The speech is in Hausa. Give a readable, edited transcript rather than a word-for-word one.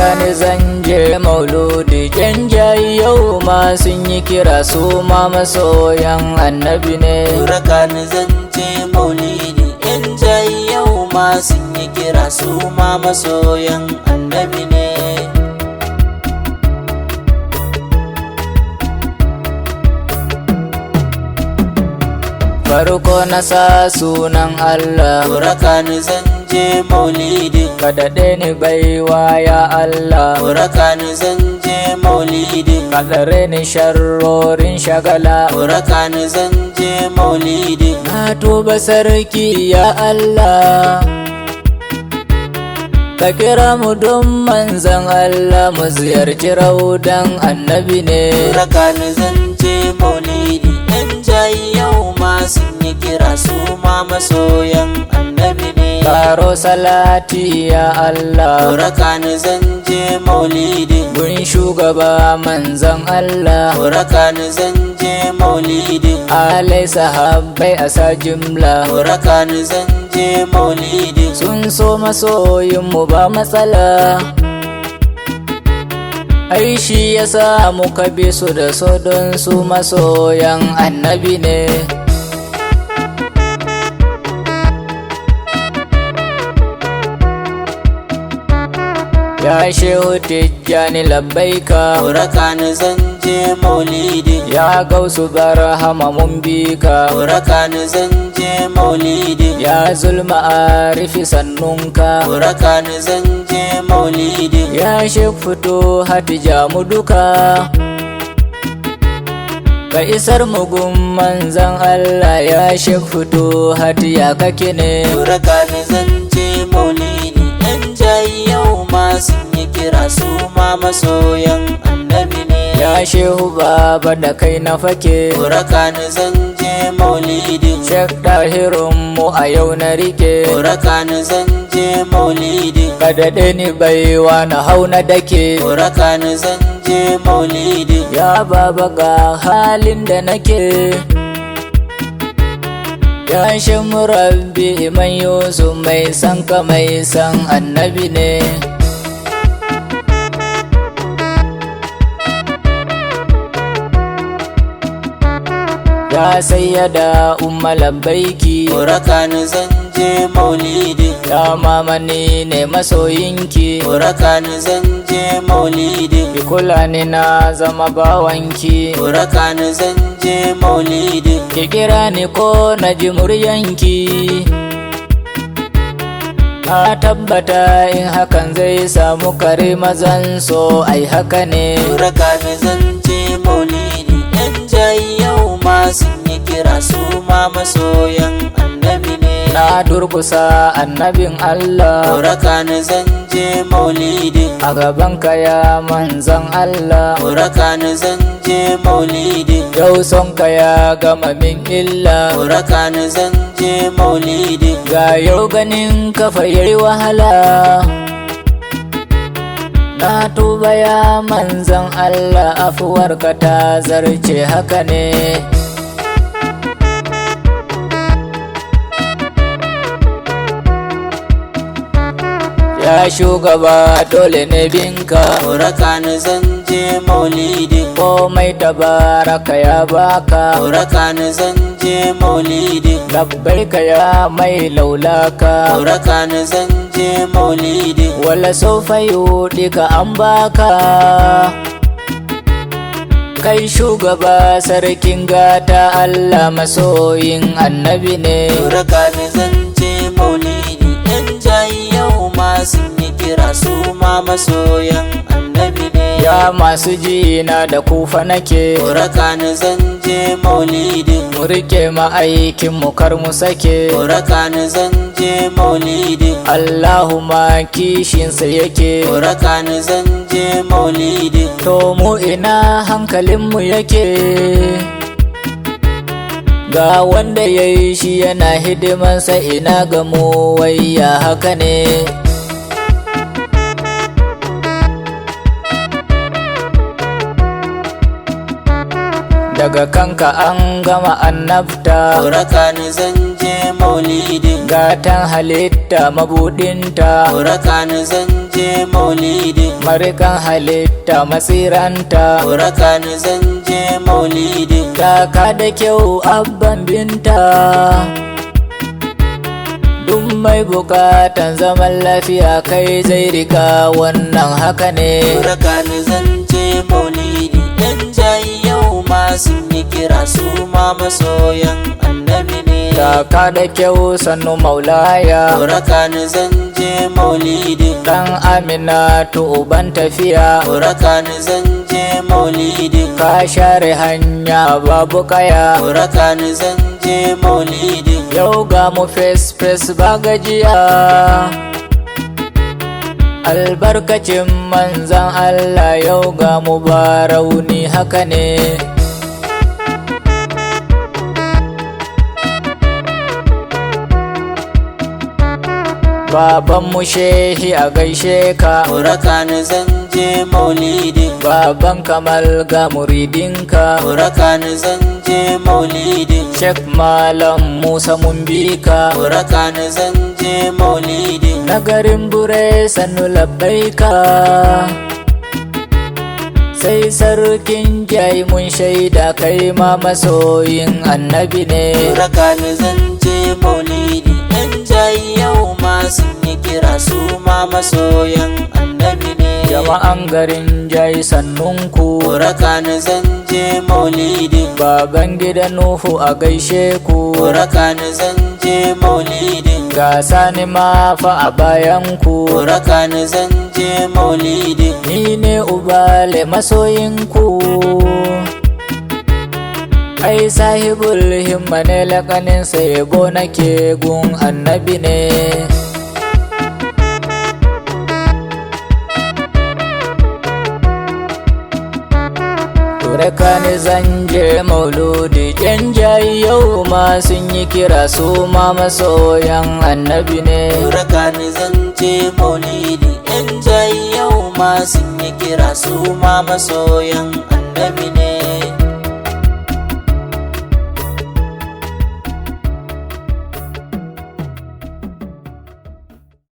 Rakani zan je mauludi janjayi yau ma sun yi kira su ma masoyan annabi ne. Rakani zan je maulidi yan jayi yau ma sun yi kira su ma masoyan annabi ne. Farko na sa sunan Allah, Rakani zan je maulidi ka daɗe ni baiwa ya Allah. Rakani zan je maulidi Ka tsare ni sharrorin shagala, Rakani zan je maulidi na tuba sarki ya Allah. Ka kira mu don manzan Allah mu ziyarci raudan annabi ne. Rakani zan je maulidi yan jayi yau ma sun yi kira su ma masoyan annabi ne. Karo salati ya Allah, Rakani zan je maulidi gun shugaba manzan Allah. Rakani zan je maulidi Alai sahabbai a sa jimla, Rakani zan je maulidi sun so masoyinmu ba matsala. Ai shi yasa muka bi su da so don su masoyan annabi ne. Ya shehu tijjani labbaika, Rakani zan je maulidi ya gausu barhama mun bi ka. Rakani zan je maulidi Ya zulma arifi sannunka, Rakani zan je maulidi ya shek fito hatija mu duka. Ka isar mugun manzan Allah ya shek fito hatiya kake ne. Rakani zan je maulidi yan jayi yau ma sun yi kira su ma masoyan annabi ne. Ya shehu baba da kai na fake, Rakani zan je maulidi shek ɗahirun mu a yau na rike. Rakani zan je maulidi Ka daɗe ni baiwa na hau na dake. Rakani zan je maulidi Ya baba ga halin da nake, ya shi murabbi man Yusuf mai san ka mai san annabi ne. Ya sayyada umma labbaiki, Rakani zan je maulidi ya mamani ne masoyinki. Rakani zan je maulidi Ki kula ni na zama bawanki, Rakani zan je maulidi ki kira ni ko na ji muryanki. Na tabbata in hakan zai samu kare mazan so ai haka ne. Rakani zan je maulidi yan jayi yau ma sun yi kira su ma masoyan annabi ne. Na durkusa annabin Allah, Rakani zan je maulidi a gabanka ya manzan Allah. Rakani zan je maulidi Yau sonka ya gama min illa, Rakani zan je maulidi ga yau ganin kafa yayi wahala. Na tuba ya manzan Allah, afuwarka ta zarce haka ne. Ya shugaba dole ne binka, Rakani zan je maulidi komai tabaraka ya baka. Rakani zan je maulidi Labbaika ya mai laulaka, Rakani zan je maulidi wala sofa ka an baka. Kai shugaba sarkin gata Allah masoyin annabi ne. Rakani zan je maulidi yan jayi yau ma sun yi kira su ma masoyan annabi ne. Ya masu jina da kufa nake, Rakani zan je maulidi mu rike ma'aikin mu kar mu sake. Rakani zan je maulidi Allahumma kishinsa yake, Rakani zan je maulidi to mu ina hankalinmu yake. Ga wanda ya yi shi yana hidimansa, ina ga mu wai ya haka ne. Da daga kanka an gama annabta. Raka ni zan je maulidin, Gatan halitta mabudinta, raka ni zan je maulidin, marikan halitta matsiranta. raka ni zan je maulidin. Taka da kyau abban binta, duk mai bukatan zaman lafiya kai zai rika, wannan haka ne. Raka ni zan je maulidi, yan jayi yau ma sun yi kira su ma masoyan annabi ne. Taka da kyau sannu maulaya, Raka ni zan je maulidi, dan Aminatu uban tafiya. raka ni zan je maulidi, Ka share hanya babu kaya, raka ni zan je maulidi. yau ga mu face ba gajiya. Albarkacin manzan Allah yau ga mu ba rauni, haka ne. Babanmu shehi a gaishe ka, Raka ni zan je maulidi, baban Kamal ga muridinka. raka ni zan je maulidi, Sheikh Malam Musa mun bi ka, raka ni zan je maulidi. na garin bure sannu labbaika. Sai sarkin jai mun shaida kai ma masoyin annabi ne. Raka ni zan je maulidi, yan jayi yau ma sun yi kira su ma masoyan annabi ne. Jama'an garin jai sannunku, Raka ni zan je maulidi, baban gida Nuhu a gaishe ku. raka ni zan je maulidi, Ga sani ma fa a bayanku, raka ni zan je maulidi. ni ne ubale masoyinku. Ai sahibul himma ne lakanin yabo nake gun annabi ne. Raka ni zan je mauludi, yan jayi yau ma sun yi kira su ma masoyan annabi ne. Raka ni zan je maulidi, yan jayi yau ma sun yi kira su ma masoyan annabi ne.